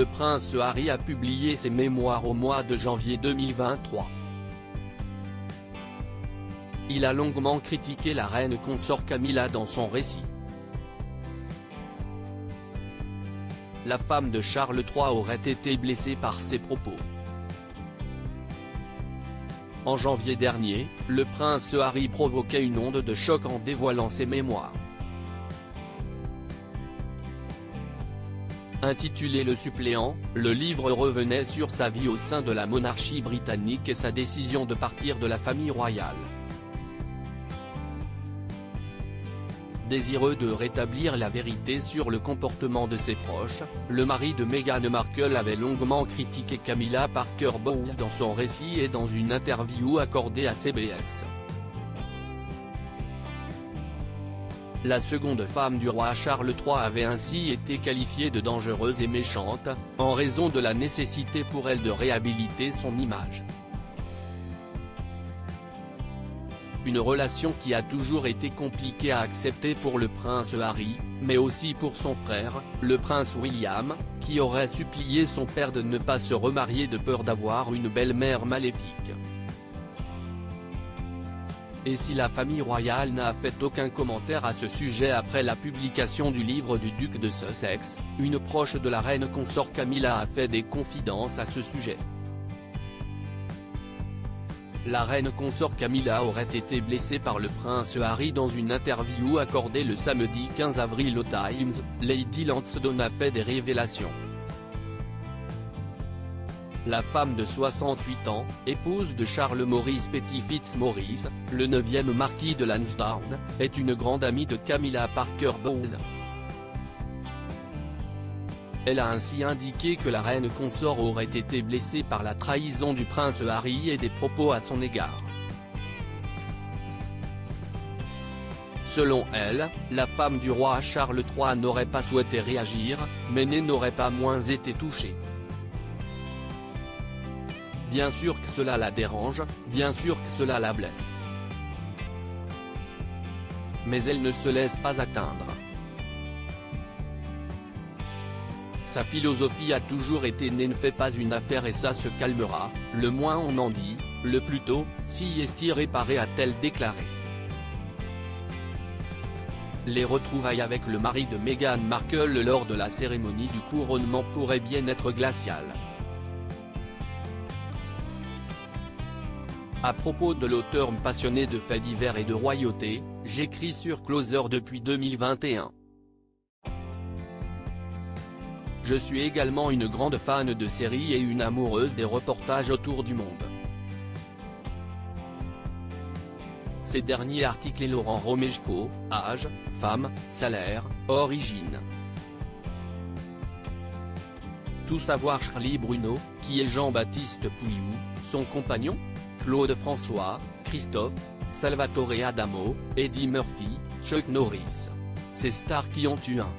le prince Harry a publié ses mémoires au mois de janvier 2023. Il a longuement critiqué la reine consort Camilla dans son récit. La femme de Charles III aurait été blessée par ses propos. En janvier dernier, le prince Harry provoquait une onde de choc en dévoilant ses mémoires. Intitulé Le suppléant, le livre revenait sur sa vie au sein de la monarchie britannique et sa décision de partir de la famille royale. Désireux de rétablir la vérité sur le comportement de ses proches, le mari de Meghan Markle avait longuement critiqué Camilla Parker Bowles dans son récit et dans une interview accordée à CBS. La seconde femme du roi Charles III avait ainsi été qualifiée de dangereuse et méchante, en raison de la nécessité pour elle de réhabiliter son image. Une relation qui a toujours été compliquée à accepter pour le prince Harry, mais aussi pour son frère, le prince William, qui aurait supplié son père de ne pas se remarier de peur d'avoir une belle-mère maléfique. Et si la famille royale n'a fait aucun commentaire à ce sujet après la publication du livre du duc de Sussex, une proche de la reine consort Camilla a fait des confidences à ce sujet. La reine consort Camilla aurait été blessée par le prince Harry dans une interview accordée le samedi 15 avril au Times. Lady Lansdowne a fait des révélations. La femme de 68 ans, épouse de Charles Maurice Petty Fitzmaurice, le 9e marquis de Lansdowne, est une grande amie de Camilla Parker Bowles. Elle a ainsi indiqué que la reine consort aurait été blessée par la trahison du prince Harry et des propos à son égard. Selon elle, la femme du roi Charles III n'aurait pas souhaité réagir, mais n'aurait pas moins été touchée. Bien sûr que cela la dérange, bien sûr que cela la blesse. Mais elle ne se laisse pas atteindre. Sa philosophie a toujours été « ne fais pas une affaire et ça se calmera, le moins on en dit, le plus tôt, si est réparé » a-t-elle déclaré. Les retrouvailles avec le mari de Meghan Markle lors de la cérémonie du couronnement pourraient bien être glaciales. À propos de l'auteur passionné de faits divers et de royauté, j'écris sur Closer depuis 2021. Je suis également une grande fan de séries et une amoureuse des reportages autour du monde. Ces derniers articles et Laurent Romeshko, âge, femme, salaire, origine. Tout savoir Charlie Bruno, qui est Jean-Baptiste Pouilloux, son compagnon, Claude François, Christophe, Salvatore Adamo, Eddie Murphy, Chuck Norris. Ces stars qui ont eu un